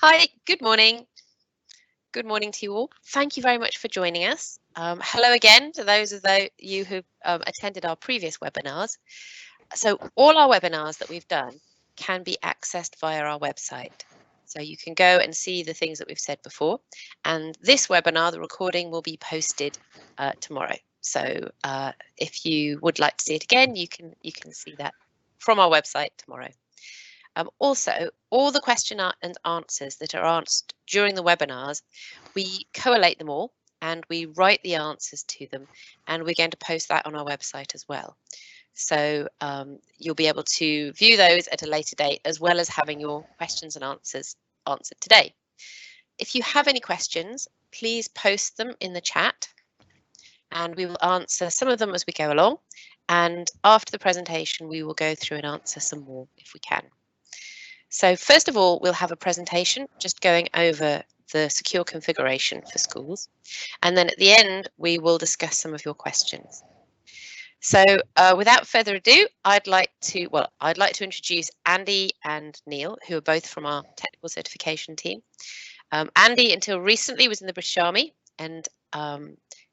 Hi, good morning. Good morning to you all. Thank you very much for joining us. Hello again to those of you who attended our previous webinars. So all our webinars that we've done can be accessed via our website. So you can go and see the things that we've said before. And this webinar, the recording, will be posted tomorrow. So if you would like to see it again, you can see that from our website tomorrow. Also, all the question and answers that are asked during the webinars, we collate them all and we write the answers to them, and we're going to post that on our website as well. So you'll be able to view those at a later date, as well as having your questions and answers answered today. If you have any questions, please post them in the chat and we will answer some of them as we go along. And after the presentation, we will go through and answer some more if we can. So first of all, we'll have a presentation just going over the secure configuration for schools. And then at the end, we will discuss some of your questions. So without further ado, I'd like to introduce Andy and Neil, who are both from our technical certification team. Andy, until recently, was in the British Army, and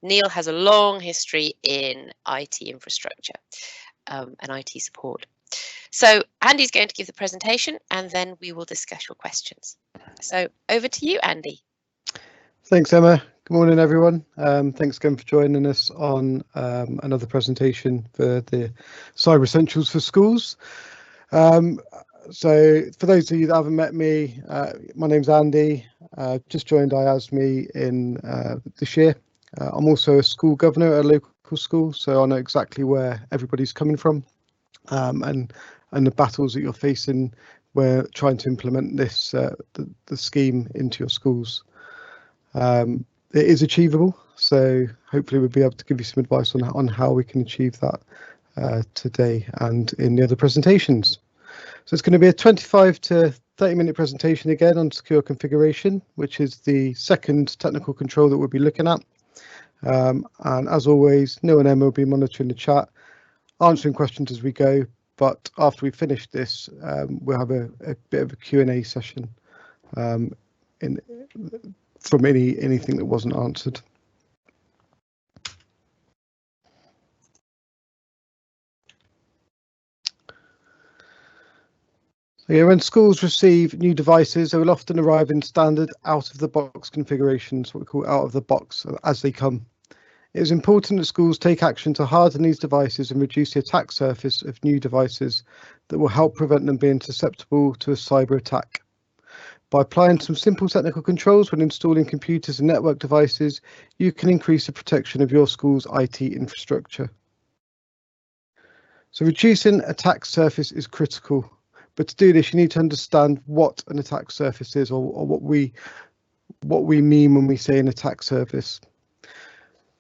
Neil has a long history in IT infrastructure and IT support. So Andy's going to give the presentation and then we will discuss your questions. So over to you, Andy. Thanks, Emma. Good morning, everyone. Thanks again for joining us on another presentation for the Cyber Essentials for Schools. So for those of you that haven't met me, my name's Andy. Just joined IASME in this year. I'm also a school governor at a local school, so I know exactly where everybody's coming from. And the battles that you're facing where trying to implement this the scheme into your schools. It is achievable, so hopefully we'll be able to give you some advice on how we can achieve that today and in the other presentations. So it's going to be a 25 to 30-minute presentation again on secure configuration, which is the second technical control that we'll be looking at. And as always, Neil and Emma will be monitoring the chat, answering questions as we go. But after we finish this, we'll have a bit of a Q&A session from anything that wasn't answered. So yeah, when schools receive new devices, they will often arrive in standard out-of-the-box configurations, what we call out-of-the-box, as they come. It is important that schools take action to harden these devices and reduce the attack surface of new devices that will help prevent them being susceptible to a cyber attack. By applying some simple technical controls when installing computers and network devices, you can increase the protection of your school's IT infrastructure. So reducing attack surface is critical, but to do this, you need to understand what an attack surface is, or what we mean when we say an attack surface.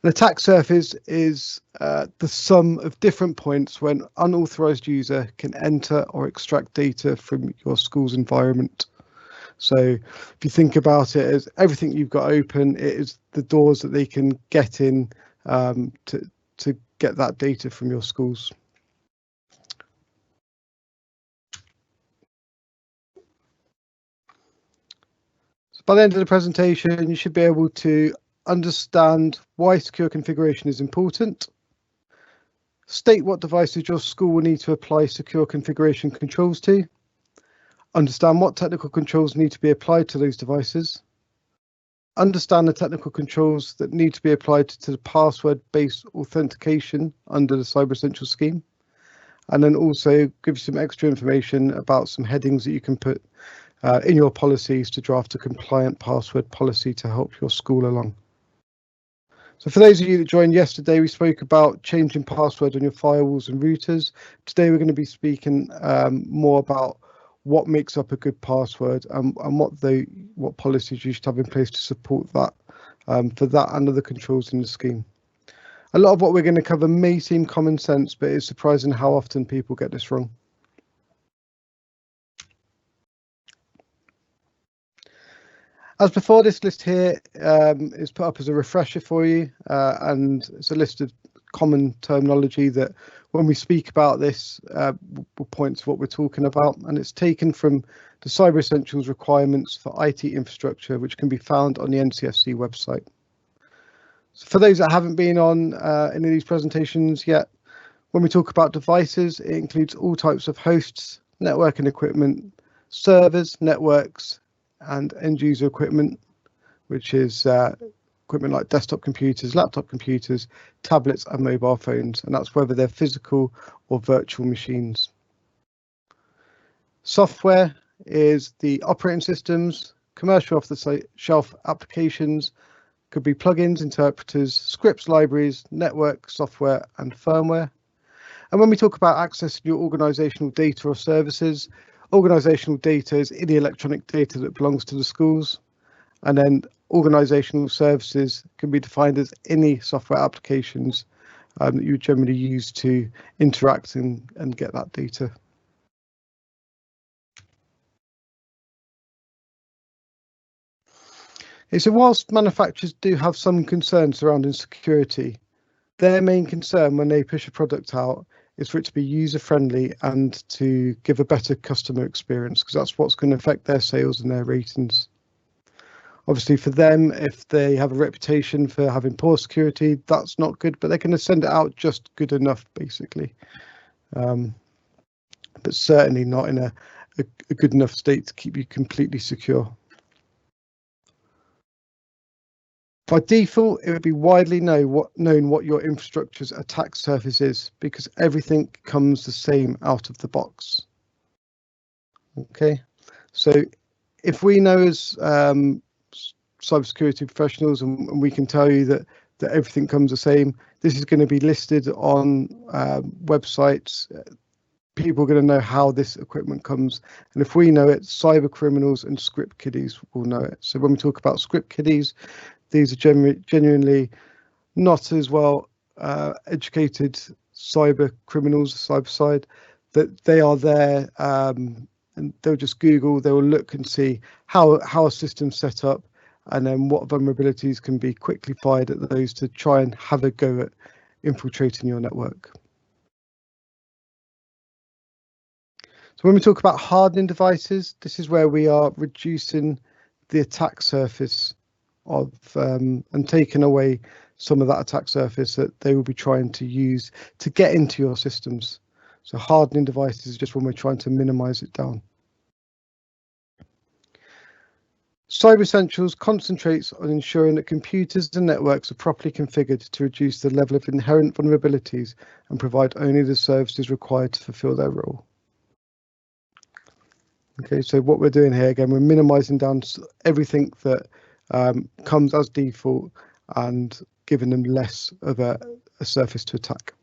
An attack surface is the sum of different points when an unauthorized user can enter or extract data from your school's environment. So if you think about it as everything you've got open, it is the doors that they can get in to get that data from your schools. So by the end of the presentation, you should be able to understand why secure configuration is important, state what devices your school will need to apply secure configuration controls to, understand what technical controls need to be applied to those devices, understand the technical controls that need to be applied to the password-based authentication under the Cyber Essentials scheme, and then also give you some extra information about some headings that you can put in your policies to draft a compliant password policy to help your school along. So for those of you that joined yesterday, we spoke about changing password on your firewalls and routers. Today we're going to be speaking more about what makes up a good password and what policies you should have in place to support that for that and other controls in the scheme. A lot of what we're going to cover may seem common sense, but it's surprising how often people get this wrong. As before, this list here is put up as a refresher for you, and it's a list of common terminology that when we speak about this, we'll point to what we're talking about, and it's taken from the Cyber Essentials requirements for IT infrastructure, which can be found on the NCSC website. So for those that haven't been on any of these presentations yet, when we talk about devices, it includes all types of hosts, networking equipment, servers, networks, and end user equipment, which is equipment like desktop computers, laptop computers, tablets, and mobile phones, and that's whether they're physical or virtual machines. Software is the operating systems, commercial off-the-shelf applications, could be plugins, interpreters, scripts, libraries, network, software, and firmware. And when we talk about accessing your organizational data or services, organizational data is any electronic data that belongs to the schools. And then organizational services can be defined as any software applications that you would generally use to interact and get that data. Okay, so whilst manufacturers do have some concerns surrounding security, their main concern when they push a product out is for it to be user-friendly and to give a better customer experience, because that's what's going to affect their sales and their ratings. Obviously, for them, if they have a reputation for having poor security, that's not good, but they're going to send it out just good enough, basically. But certainly not in a good enough state to keep you completely secure. By default, it would be widely known what your infrastructure's attack surface is, because everything comes the same out of the box. Okay, so if we know as cybersecurity professionals, and we can tell you that everything comes the same, this is going to be listed on websites. People are going to know how this equipment comes, and if we know it, cyber criminals and script kiddies will know it. So when we talk about script kiddies, these are genuinely not as well educated cyber criminals, cyber side, that they are there, and they'll just Google, they will look and see how a system's set up, and then what vulnerabilities can be quickly fired at those to try and have a go at infiltrating your network. So when we talk about hardening devices, this is where we are reducing the attack surface of and taking away some of that attack surface that they will be trying to use to get into your systems. So hardening devices is just when we're trying to minimize it down. Cyber Essentials concentrates on ensuring that computers and networks are properly configured to reduce the level of inherent vulnerabilities and provide only the services required to fulfill their role. Okay, so what we're doing here, again, we're minimizing down everything that comes as default and giving them less of a surface to attack.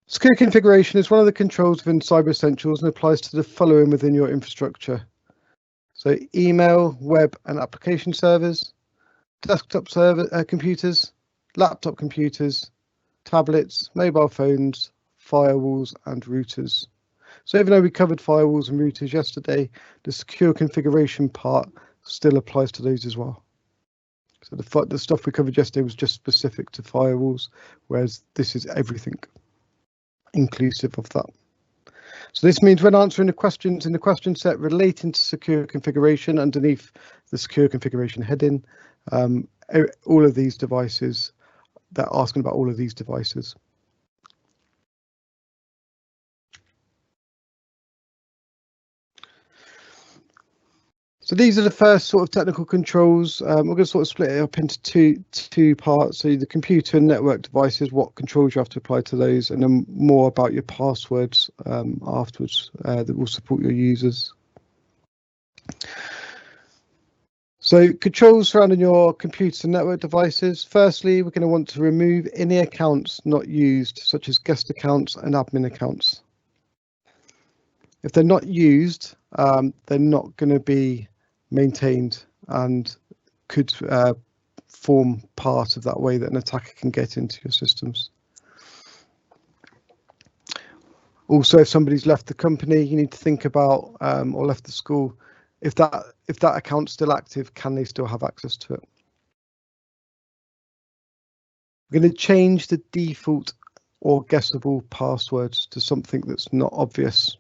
Secure configuration is one of the controls within Cyber Essentials and applies to the following within your infrastructure. So email, web and application servers, desktop computers, laptop computers, tablets, mobile phones, firewalls and routers. So even though we covered firewalls and routers yesterday, the secure configuration part still applies to those as well. So the stuff we covered yesterday was just specific to firewalls, whereas this is everything inclusive of that. So this means when answering the questions in the question set relating to secure configuration underneath the secure configuration heading, all of these devices, they're asking about all of these devices. So these are the first sort of technical controls. We're going to sort of split it up into two parts. So the computer and network devices, what controls you have to apply to those, and then more about your passwords afterwards that will support your users. So controls surrounding your computer and network devices. Firstly, we're going to want to remove any accounts not used, such as guest accounts and admin accounts. If they're not used, they're not going to be maintained and could form part of that way that an attacker can get into your systems. Also, if somebody's left the company, you need to think about, or left the school, if that account's still active, can they still have access to it? We're going to change the default or guessable passwords to something that's not obvious.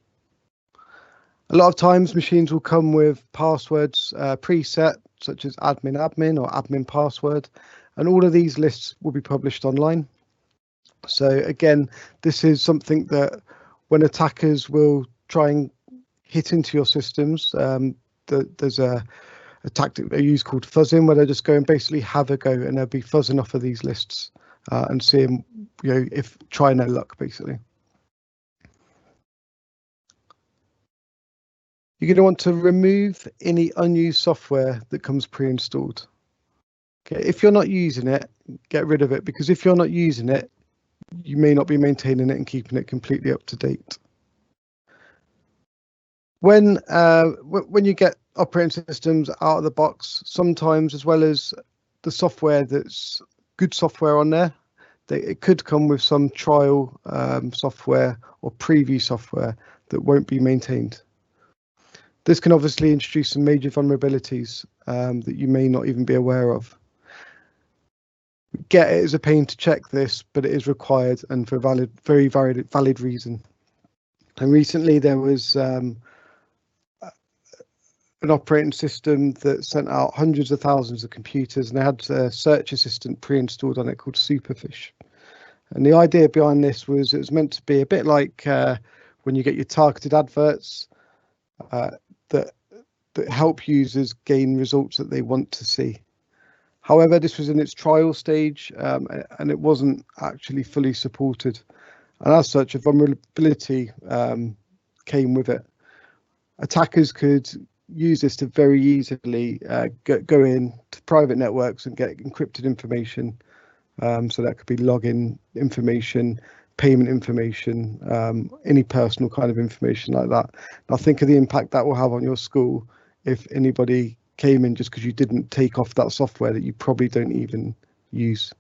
A lot of times machines will come with passwords preset, such as admin or admin password, and all of these lists will be published online. So again, this is something that when attackers will try and hit into your systems, there's a tactic they use called fuzzing, where they just go and basically have a go, and they'll be fuzzing off of these lists and seeing, if trying their luck basically. You're going to want to remove any unused software that comes pre-installed. Okay, if you're not using it, get rid of it, because if you're not using it, you may not be maintaining it and keeping it completely up to date. When you get operating systems out of the box, sometimes, as well as the software that's good software on there, it could come with some trial software or preview software that won't be maintained. This can obviously introduce some major vulnerabilities that you may not even be aware of. Get it as a pain to check this, but it is required and for a very valid reason. And recently there was an operating system that sent out hundreds of thousands of computers, and they had a search assistant pre-installed on it called Superfish. And the idea behind this was it was meant to be a bit like when you get your targeted adverts that help users gain results that they want to see. However, this was in its trial stage and it wasn't actually fully supported. And as such, a vulnerability came with it. Attackers could use this to very easily go in to private networks and get encrypted information. So that could be login information, payment information, any personal kind of information like that. Now think of the impact that will have on your school if anybody came in just because you didn't take off that software that you probably don't even use.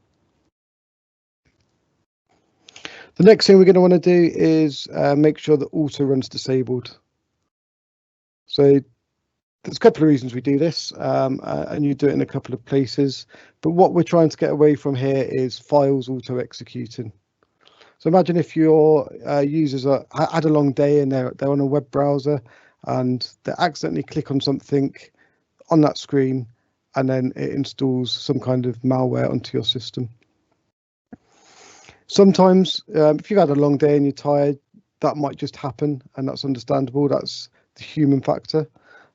The next thing we're going to want to do is make sure that auto run's disabled. So there's a couple of reasons we do this, and you do it in a couple of places. But what we're trying to get away from here is files auto executing. So imagine if your users had a long day and they're on a web browser and they accidentally click on something on that screen, and then it installs some kind of malware onto your system. Sometimes if you've had a long day and you're tired, that might just happen, and that's understandable. That's the human factor.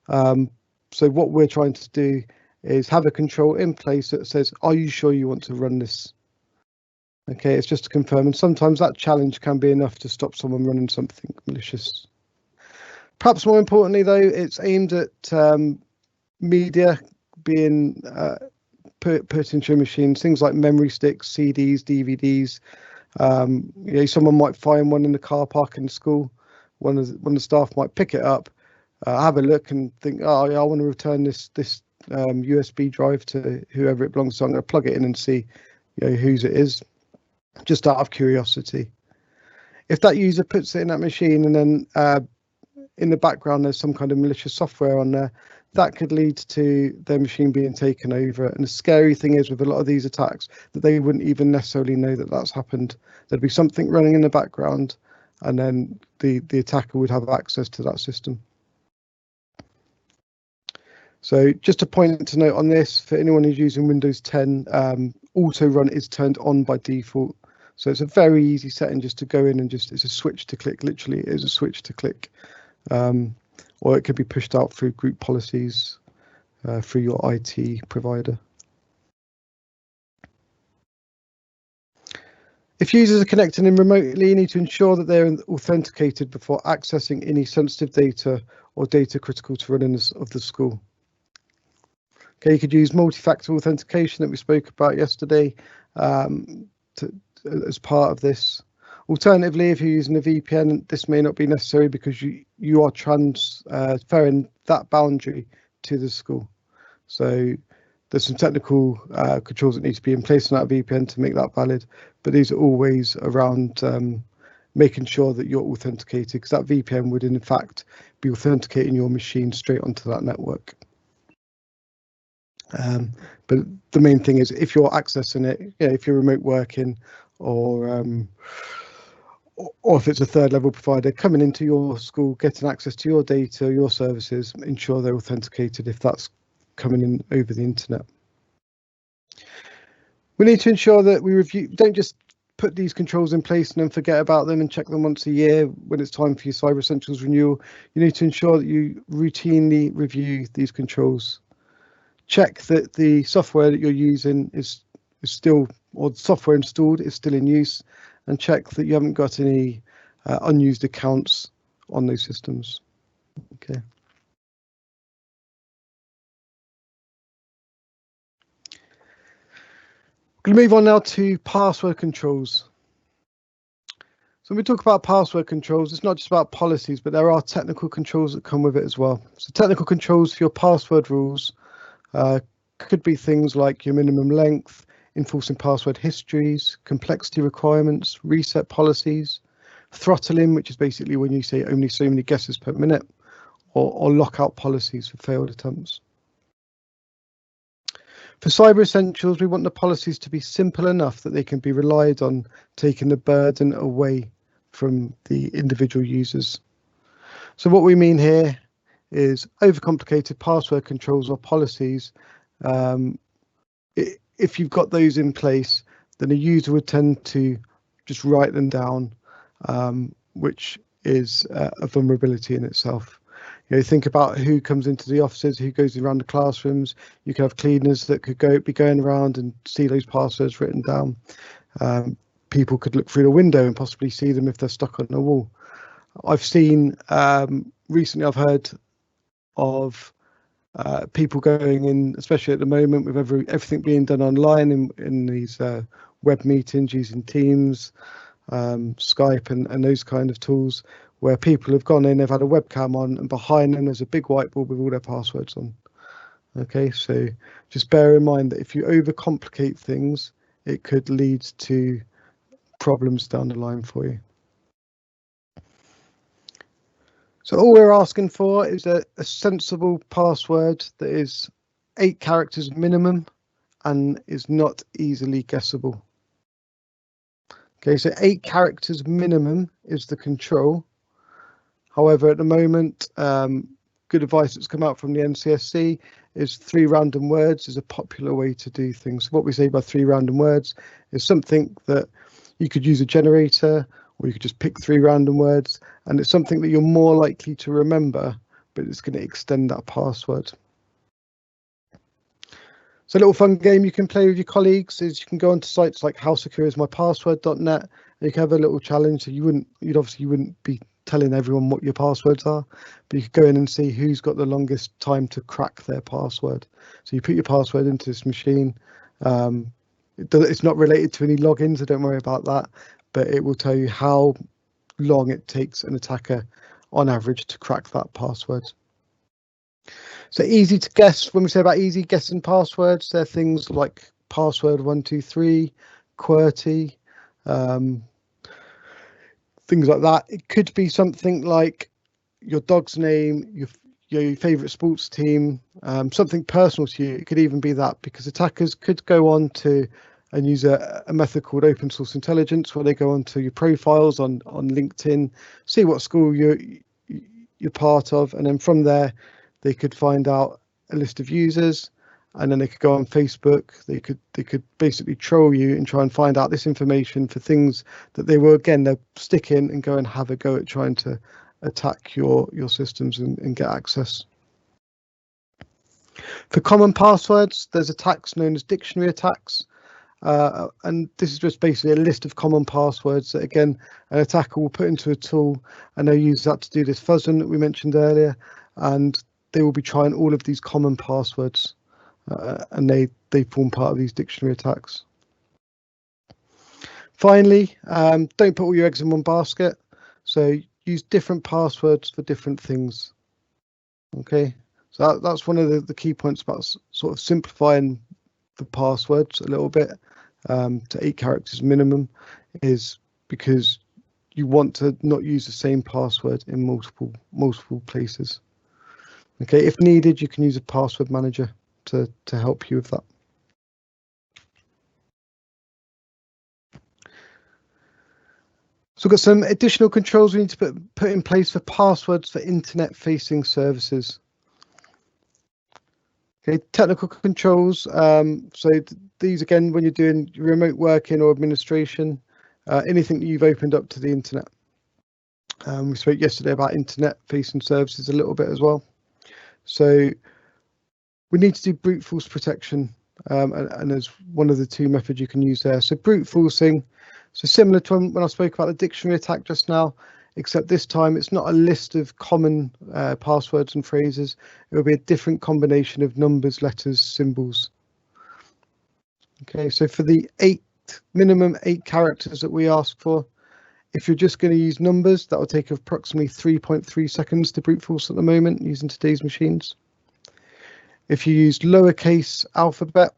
So what we're trying to do is have a control in place that says, are you sure you want to run this? Okay, it's just to confirm, and sometimes that challenge can be enough to stop someone running something malicious. Perhaps more importantly though, it's aimed at media being put into your machine, things like memory sticks, CDs, DVDs. Someone might find one in the car park in school. One of the staff might pick it up, have a look and think, oh yeah, I want to return this USB drive to whoever it belongs to. I'm going to plug it in and see whose it is, just out of curiosity. If that user puts it in that machine and then in the background there's some kind of malicious software on there, that could lead to their machine being taken over. And the scary thing is with a lot of these attacks that they wouldn't even necessarily know that that's happened. There'd be something running in the background, and then the attacker would have access to that system. So just a point to note on this, for anyone who's using Windows 10, auto run is turned on by default. So it's a very easy setting just to go in and it's a switch to click. Literally, it is a switch to click. Or it could be pushed out through group policies through your IT provider. If users are connecting in remotely, you need to ensure that they're authenticated before accessing any sensitive data or data critical to running of the school. Okay, you could use multi-factor authentication that we spoke about yesterday as part of this. Alternatively, if you're using a VPN, this may not be necessary because you are transferring that boundary to the school. So there's some technical controls that need to be in place on that VPN to make that valid, but these are always around making sure that you're authenticated, because that VPN would in fact be authenticating your machine straight onto that network. But But the main thing is if you're accessing it, if you're remote working, or if it's a third level provider coming into your school, getting access to your data, your services, ensure they're authenticated if that's coming in over the internet. We need to ensure that we don't just put these controls in place and then forget about them and check them once a year when it's time for your Cyber Essentials renewal. You need to ensure that you routinely review these controls. Check that the software that you're using is still, or the software installed is still in use, and check that you haven't got any unused accounts on those systems. Okay. Going to move on now to password controls. So when we talk about password controls, it's not just about policies, but there are technical controls that come with it as well. So technical controls for your password rules could be things like your minimum length, enforcing password histories, complexity requirements, reset policies, throttling, which is basically when you say only so many guesses per minute, or lockout policies for failed attempts. For Cyber Essentials, we want the policies to be simple enough that they can be relied on, taking the burden away from the individual users. So what we mean here is overcomplicated password controls or policies. If you've got those in place, then a user would tend to just write them down, which is a vulnerability in itself. Think about who comes into the offices, who goes around the classrooms. You could have cleaners that could be going around and see those passwords written down. People could look through the window and possibly see them if they're stuck on the wall. I've seen recently, I've heard of people going in, especially at the moment with everything being done online in these web meetings using Teams, Skype and those kind of tools, where people have gone in, they've had a webcam on, and behind them there's a big whiteboard with all their passwords on. Okay, so just bear in mind that if you overcomplicate things, it could lead to problems down the line for you. So all we're asking for is a sensible password that is 8 characters minimum and is not easily guessable. Okay, so 8 characters minimum is the control. However, at the moment, good advice that's come out from the NCSC is 3 random words is a popular way to do things. So what we say by 3 random words is something that you could use a generator, or you could just pick 3 random words, and it's something that you're more likely to remember, but it's going to extend that password. So a little fun game you can play with your colleagues is you can go onto sites like howsecureismypassword.net, and you can have a little challenge. So you obviously wouldn't be telling everyone what your passwords are, but you could go in and see who's got the longest time to crack their password. So you put your password into this machine. It's not related to any logins, so don't worry about that, but it will tell you how long it takes an attacker on average to crack that password. So easy to guess. When we say about easy guessing passwords, they're things like password 123, QWERTY, things like that. It could be something like your dog's name, your favorite sports team, something personal to you. It could even be that, because attackers could go on to and use a method called open source intelligence, where they go onto your profiles on LinkedIn, see what school you're part of, and then from there they could find out a list of users, and then they could go on Facebook. They could basically troll you and try and find out this information for things that they'll stick in and go and have a go at trying to attack your systems and get access. For common passwords, there's attacks known as dictionary attacks. And this is just basically a list of common passwords that, again, an attacker will put into a tool, and they'll use that to do this fuzzing that we mentioned earlier, and they will be trying all of these common passwords, and they form part of these dictionary attacks. Finally, don't put all your eggs in one basket, so use different passwords for different things. Okay, so that's one of the key points about sort of simplifying the passwords a little bit to 8 characters minimum, is because you want to not use the same password in multiple places. Okay, if needed, you can use a password manager to help you with that. So we've got some additional controls we need to put in place for passwords for internet-facing services. Okay, technical controls. These again, when you're doing remote working or administration, anything that you've opened up to the internet. We spoke yesterday about internet-facing services a little bit as well. So we need to do brute force protection, and there's one of the two methods you can use there. So brute forcing, so similar to when I spoke about the dictionary attack just now, except this time it's not a list of common passwords and phrases. It will be a different combination of numbers, letters, symbols. Okay, so for the minimum 8 characters that we ask for, if you're just going to use numbers, that will take approximately 3.3 seconds to brute force at the moment using today's machines. If you use lowercase alphabet,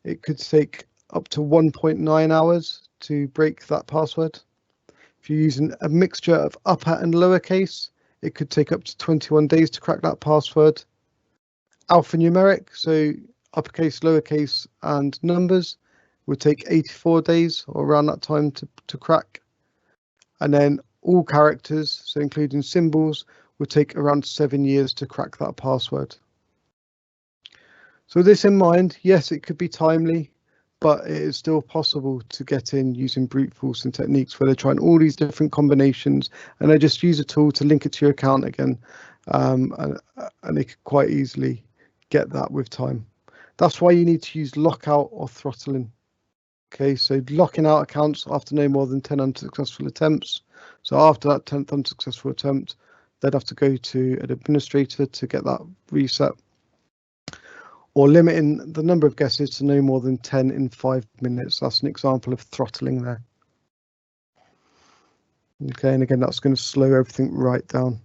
it could take up to 1.9 hours to break that password. If you're using a mixture of upper and lowercase, it could take up to 21 days to crack that password. Alphanumeric, so uppercase, lowercase, and numbers, would take 84 days or around that time to crack. And then all characters, so including symbols, would take around 7 years to crack that password. So with this in mind, yes, it could be timely, but it is still possible to get in using brute forcing techniques where they're trying all these different combinations and they just use a tool to link it to your account again, and they could quite easily get that with time. That's why you need to use lockout or throttling. Okay, so locking out accounts after no more than 10 unsuccessful attempts. So after that 10th unsuccessful attempt, they'd have to go to an administrator to get that reset. Or limiting the number of guesses to no more than 10 in 5 minutes. That's an example of throttling there. Okay, and again, that's going to slow everything right down.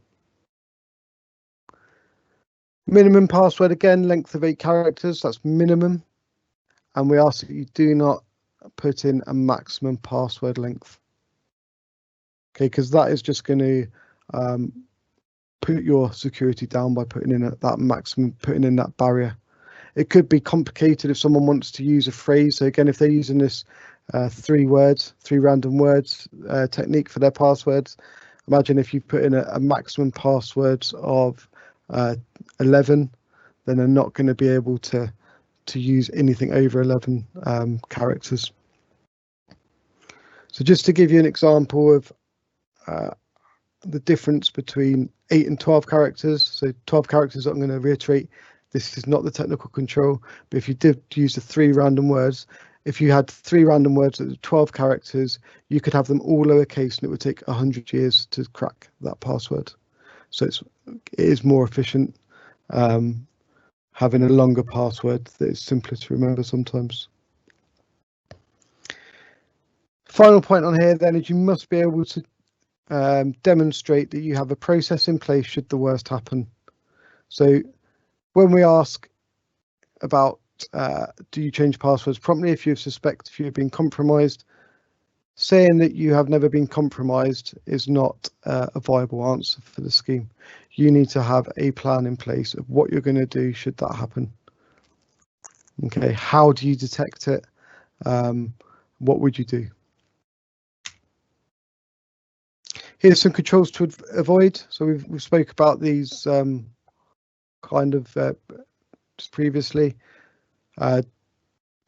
Minimum password, again, length of 8 characters, that's minimum. And we ask that you do not put in a maximum password length. Okay, because that is just going to put your security down by putting in that maximum, putting in that barrier. It could be complicated if someone wants to use a phrase. So again, if they're using this 3 random words technique for their passwords, imagine if you put in a maximum passwords of 11, then they're not going to be able to use anything over 11 characters. So just to give you an example of the difference between 8 and 12 characters. So 12 characters, I'm going to reiterate, this is not the technical control, but if you did use the 3 random words, if you had 3 random words that were 12 characters, you could have them all lowercase and it would take 100 years to crack that password. So it is more efficient having a longer password that is simpler to remember sometimes. Final point on here then is you must be able to demonstrate that you have a process in place should the worst happen. So when we ask about do you change passwords promptly if you suspect if you've been compromised, saying that you have never been compromised is not a viable answer for the scheme. You need to have a plan in place of what you're going to do should that happen. Okay, how do you detect it? What would you do? Here's some controls to avoid. So we've spoke about these kind of just previously. Don't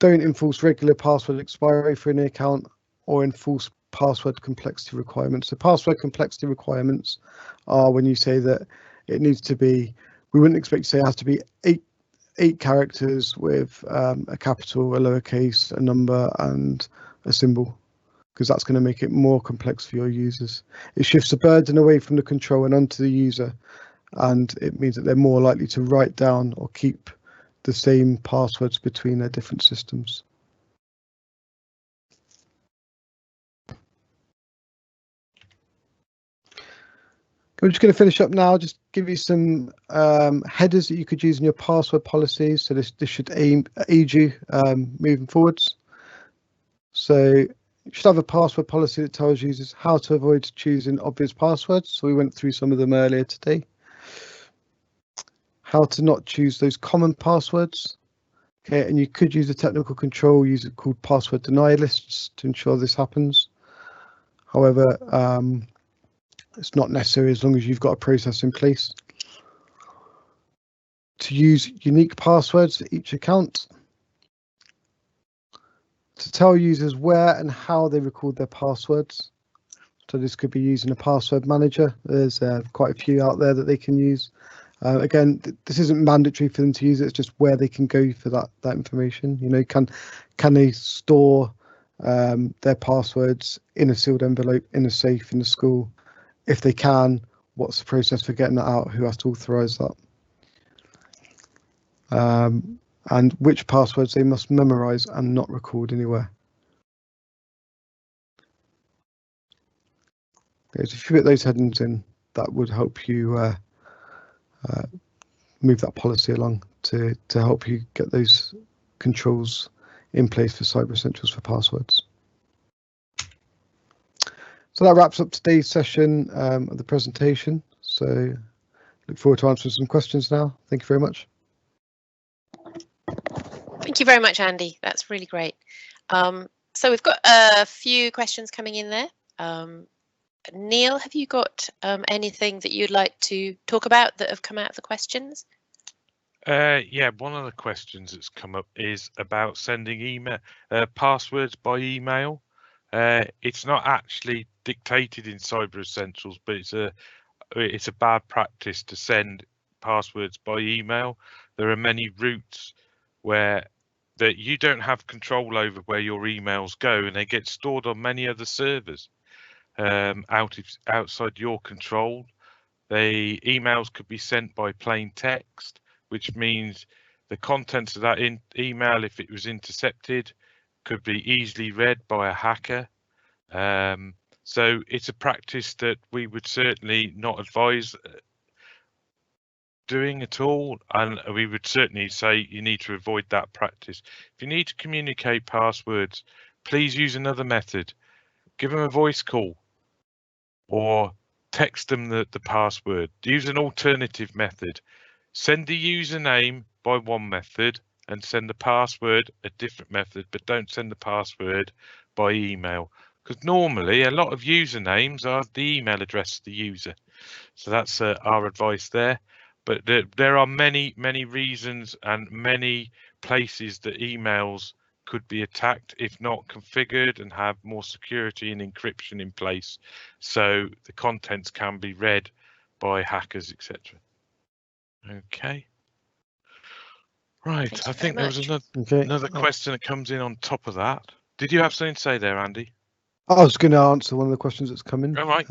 enforce regular password expiry for any account or enforce password complexity requirements. So password complexity requirements are when you say that it needs to be, we wouldn't expect to say it has to be eight characters with a capital, a lowercase, a number and a symbol, because that's going to make it more complex for your users. It shifts the burden away from the control and onto the user, and it means that they're more likely to write down or keep the same passwords between their different systems. We're just going to finish up now, just give you some headers that you could use in your password policies. So this should aid you moving forwards. So you should have a password policy that tells users how to avoid choosing obvious passwords. So we went through some of them earlier today. How to not choose those common passwords. Okay, and you could use a technical control, use it called password deny lists to ensure this happens. However, it's not necessary as long as you've got a process in place to use unique passwords for each account, to tell users where and how they record their passwords. So this could be using a password manager. There's quite a few out there that they can use. Again, this isn't mandatory for them to use it. It's just where they can go for that information. You know, can they store their passwords in a sealed envelope in a safe in the school? If they can, what's the process for getting that out? Who has to authorize that? And which passwords they must memorize and not record anywhere. If you put those headings in, that would help you move that policy along to help you get those controls in place for Cyber Essentials for passwords. So that wraps up today's session of the presentation. So look forward to answering some questions now. Thank you very much. Thank you very much, Andy. That's really great. So we've got a few questions coming in there. Neil, have you got anything that you'd like to talk about that have come out of the questions? Yeah, one of the questions that's come up is about sending email passwords by email. It's not actually dictated in Cyber Essentials, but it's a bad practice to send passwords by email. There are many routes where that you don't have control over where your emails go, and they get stored on many other servers outside your control. The emails could be sent by plain text, which means the contents of that email, if it was intercepted, could be easily read by a hacker. So it's a practice that we would certainly not advise doing at all, and we would certainly say you need to avoid that practice. If you need to communicate passwords, please use another method. Give them a voice call or text them the password. Use an alternative method. Send the username by one method and send the password a different method, but don't send the password by email, because normally a lot of usernames are the email address of the user. So that's our advice there. But there are many reasons and many places that emails could be attacked if not configured and have more security and encryption in place, so the contents can be read by hackers, etc. Okay. Right, I think there was another question that comes in on top of that. Did you have something to say there, Andy? I was going to answer one of the questions that's come in. All right.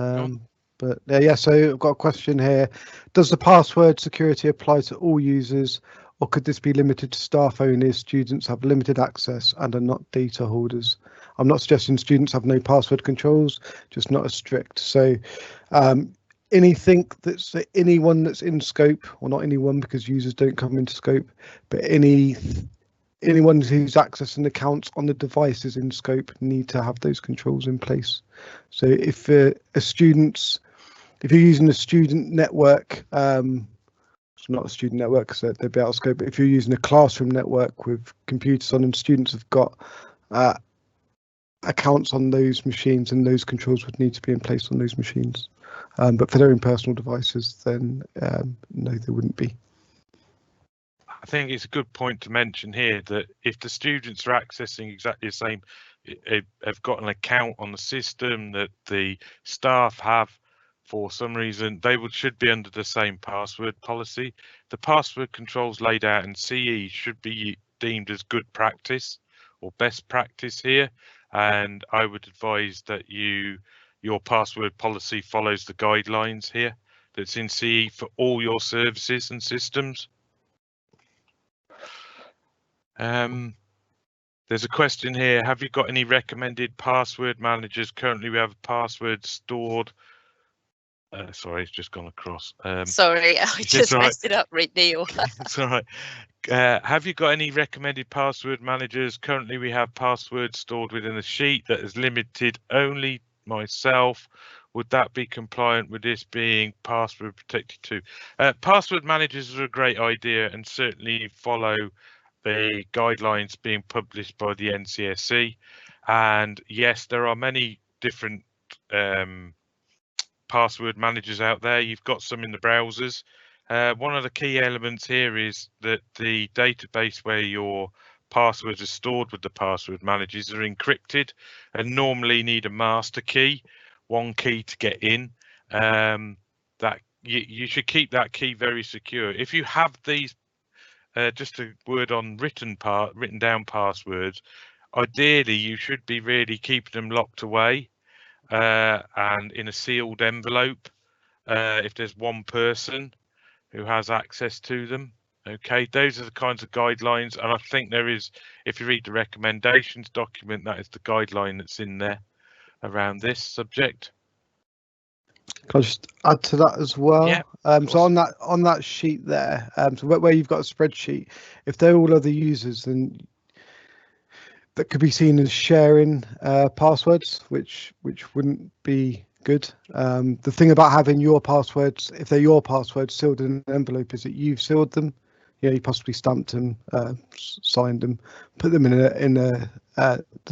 But yeah, so I've got a question here. Does the password security apply to all users, or could this be limited to staff only if students have limited access and are not data holders? I'm not suggesting students have no password controls, just not as strict. So anything that's anyone that's in scope, or not anyone because users don't come into scope, but anyone who's accessing accounts on the devices in scope need to have those controls in place. So if if you're using a student network, it's not a student network because they'd be out of scope, but if you're using a classroom network with computers on and students have got accounts on those machines, and those controls would need to be in place on those machines. But for their own personal devices, then no, there wouldn't be. I think it's a good point to mention here that if the students are accessing exactly the same, have got an account on the system that the staff have for some reason, they should be under the same password policy. The password controls laid out in CE should be deemed as good practice or best practice here, and I would advise that your password policy follows the guidelines here that's in CE for all your services and systems. There's a question here. Have you got any recommended password managers? Currently, we have passwords stored. Sorry, it's just gone across. Sorry, I just messed it up, right, Neil. It's all right. Have you got any recommended password managers? Currently, we have passwords stored within a sheet that is limited only myself. Would that be compliant with this being password protected too? Password managers are a great idea and certainly follow the guidelines being published by the NCSC. And yes, there are many different password managers out there. You've got some in the browsers. One of the key elements here is that the database where your passwords are stored with the password managers are encrypted and normally need a master key, one key to get in. That you should keep that key very secure. If you have these, just a word on written down passwords, ideally you should be really keeping them locked away and in a sealed envelope if there's one person who has access to them. Okay, those are the kinds of guidelines, and I think there is, if you read the recommendations document, that is the guideline that's in there around this subject. Can I just add to that as well? Yeah, so on that sheet there, so where you've got a spreadsheet, if they're all other users, then that could be seen as sharing passwords, which wouldn't be good. The thing about having your passwords, if they're your passwords sealed in an envelope, is that you've sealed them. You possibly stamped them, signed them, put them in the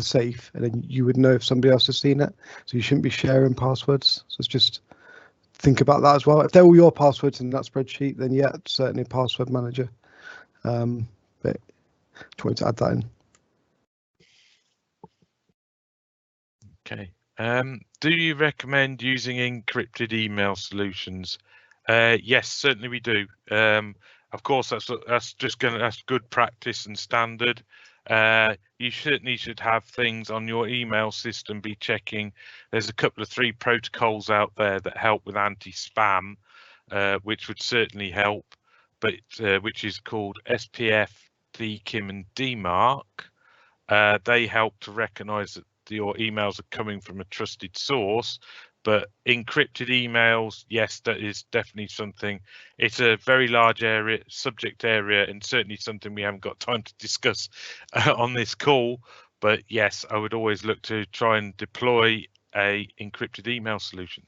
safe, and then you would know if somebody else has seen it. So you shouldn't be sharing passwords. So it's just think about that as well. If they're all your passwords in that spreadsheet, then yeah, certainly password manager. But just wanted to add that in. Okay. Do you recommend using encrypted email solutions? Yes, certainly we do. Of course, that's good practice and standard. You certainly should have things on your email system be checking. There's a couple of 3 protocols out there that help with anti-spam, which would certainly help, but which is called SPF, DKIM, and DMARC. They help to recognize that your emails are coming from a trusted source, but encrypted emails, yes, that is definitely something. It's a very large subject area, and certainly something we haven't got time to discuss on this call. But yes, I would always look to try and deploy a encrypted email solution.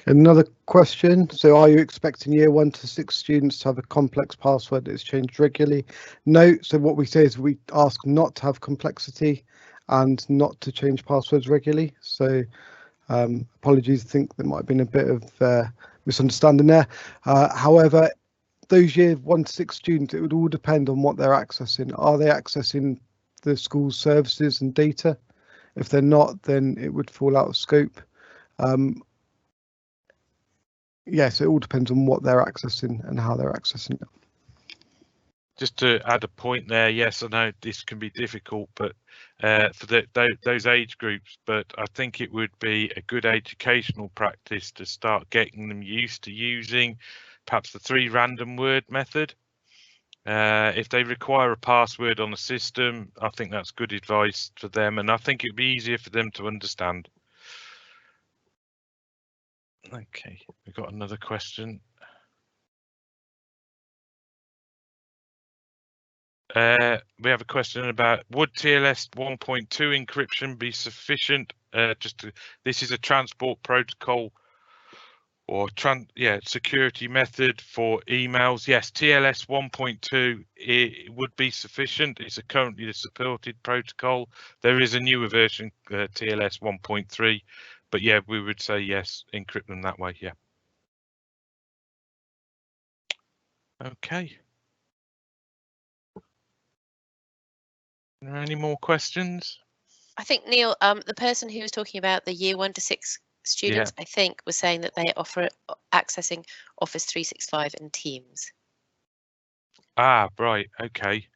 Another question. So are you expecting year 1 to 6 students to have a complex password that is changed regularly? No. So what we say is we ask not to have complexity and not to change passwords regularly. So apologies, I think there might have been a bit of misunderstanding there. However, those year 1 to 6 students, it would all depend on what they're accessing. Are they accessing the school's services and data? If they're not, then it would fall out of scope. Yes, it all depends on what they're accessing and how they're accessing it. Just to add a point there, yes, I know this can be difficult, but for those age groups, but I think it would be a good educational practice to start getting them used to using perhaps the 3 random word method. If they require a password on the system, I think that's good advice for them, and I think it'd be easier for them to understand. Okay, we've got another question. We have a question about, would TLS 1.2 encryption be sufficient? This is a transport protocol or security method for emails. Yes, TLS 1.2 it would be sufficient. It's currently the supported protocol. There is a newer version, TLS 1.3, but yeah, we would say yes, encrypt them that way. Yeah. Okay. Are there any more questions? I think, Neil, the person who was talking about the year 1 to 6 students, I think, was saying that they offer accessing Office 365 and Teams. Ah, right. Okay.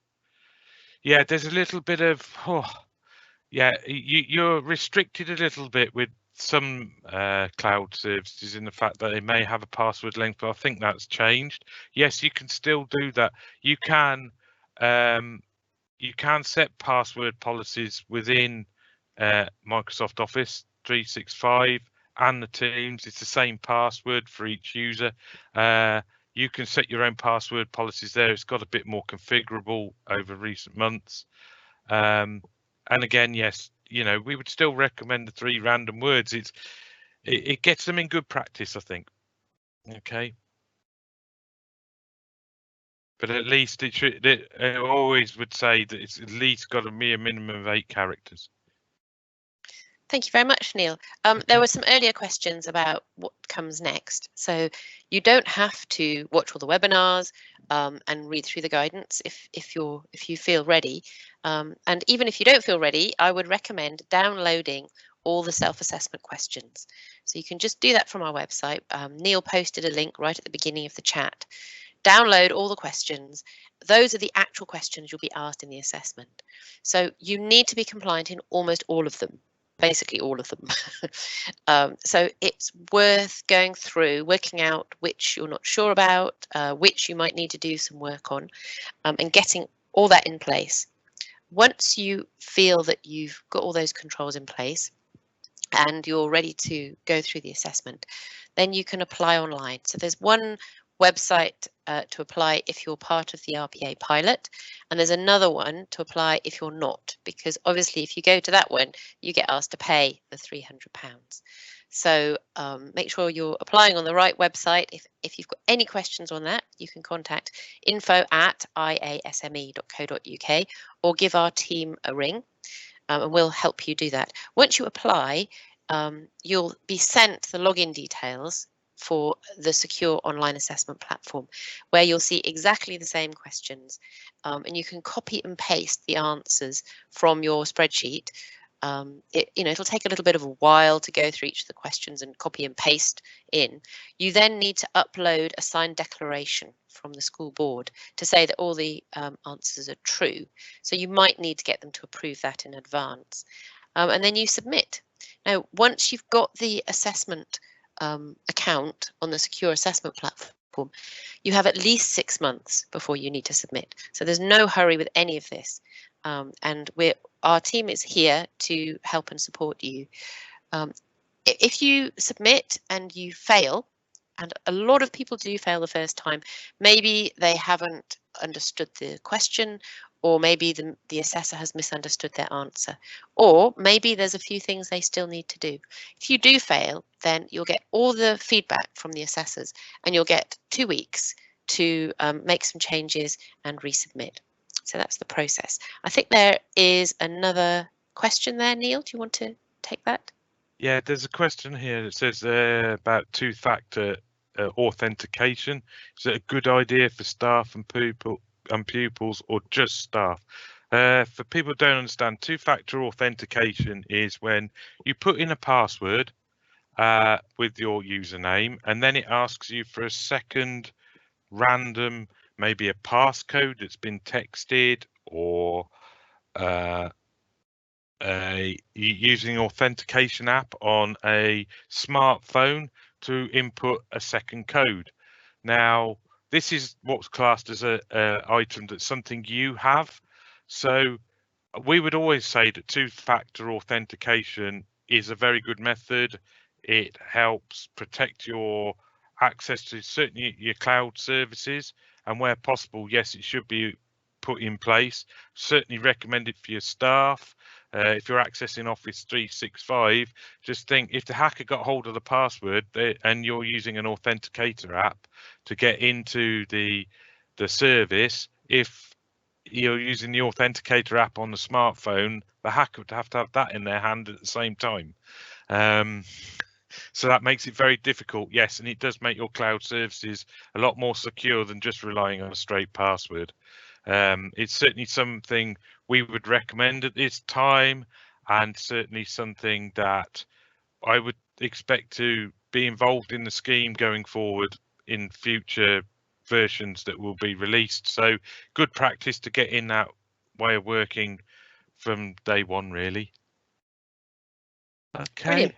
Yeah, there's a little bit of, you're restricted a little bit with some cloud services in the fact that they may have a password length, but I think that's changed. Yes, you can still do that. You can set password policies within Microsoft Office 365 and the Teams. It's the same password for each user. You can set your own password policies there. It's got a bit more configurable over recent months. And again, yes, we would still recommend the 3 random words. It gets them in good practice, I think. Okay. But at least I always would say that it's at least got a mere minimum of 8 characters. Thank you very much, Neil. There were some earlier questions about what comes next. So you don't have to watch all the webinars and read through the guidance if you feel ready. And even if you don't feel ready, I would recommend downloading all the self-assessment questions. So you can just do that from our website. Neil posted a link right at the beginning of the chat. Download all the questions. Those are the actual questions you'll be asked in the assessment. So you need to be compliant in almost all of them. Basically all of them. So it's worth going through, working out which you're not sure about, which you might need to do some work on, and getting all that in place. Once you feel that you've got all those controls in place and you're ready to go through the assessment, then you can apply online. So there's one website to apply if you're part of the RPA pilot, and there's another one to apply if you're not, because obviously if you go to that one you get asked to pay the £300. So make sure you're applying on the right website. If you've got any questions on that, you can contact info@iasme.co.uk or give our team a ring, and we'll help you do that. Once you apply, you'll be sent the login details for the secure online assessment platform, where you'll see exactly the same questions, and you can copy and paste the answers from your spreadsheet. It'll take a little bit of a while to go through each of the questions and copy and paste in. You then need to upload a signed declaration from the school board to say that all the answers are true. So you might need to get them to approve that in advance, and then you submit. Now, once you've got the assessment account on the secure assessment platform, you have at least 6 months before you need to submit. So there's no hurry with any of this, and our team is here to help and support you. If you submit and you fail, and a lot of people do fail the first time, maybe they haven't understood the question, or maybe the assessor has misunderstood their answer, or maybe there's a few things they still need to do. If you do fail, then you'll get all the feedback from the assessors and you'll get 2 weeks to make some changes and resubmit. So that's the process. I think there is another question there, Neil. Do you want to take that? Yeah, there's a question here that says about two-factor authentication. Is it a good idea for staff and pupils, or just staff? For people who don't understand, two-factor authentication is when you put in a password with your username, and then it asks you for a second random, maybe a passcode that's been texted, or using authentication app on a smartphone to input a second code. Now, this is what's classed as a item that's something you have. So we would always say that two-factor authentication is a very good method. It helps protect your access to certainly your cloud services, and where possible, yes, it should be put in place. Certainly recommend it for your staff. If you're accessing Office 365, just think, if the hacker got hold of the password and you're using an authenticator app to get into the service, if you're using the authenticator app on the smartphone, the hacker would have to have that in their hand at the same time. So that makes it very difficult, yes, and it does make your cloud services a lot more secure than just relying on a straight password. It's certainly something we would recommend at this time, and certainly something that I would expect to be involved in the scheme going forward in future versions that will be released. So good practice to get in that way of working from day one, really. Okay. Brilliant.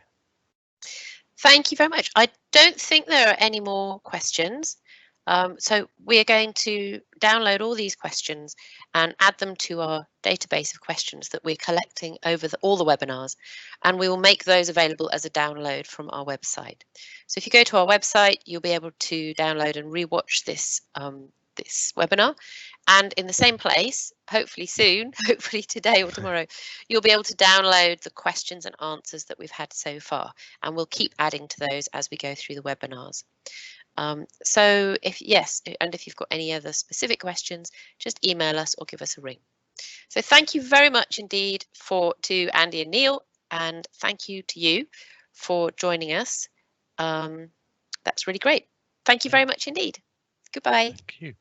Thank you very much. I don't think there are any more questions. So we are going to download all these questions and add them to our database of questions that we're collecting over all the webinars, and we will make those available as a download from our website. So if you go to our website, you'll be able to download and rewatch this this webinar, and in the same place, hopefully soon, hopefully today or tomorrow, you'll be able to download the questions and answers that we've had so far, and we'll keep adding to those as we go through the webinars. So if you've got any other specific questions, just email us or give us a ring. So thank you very much indeed to Andy and Neil and thank you to you for joining us. That's really great. Thank you very much indeed. Goodbye. Thank you.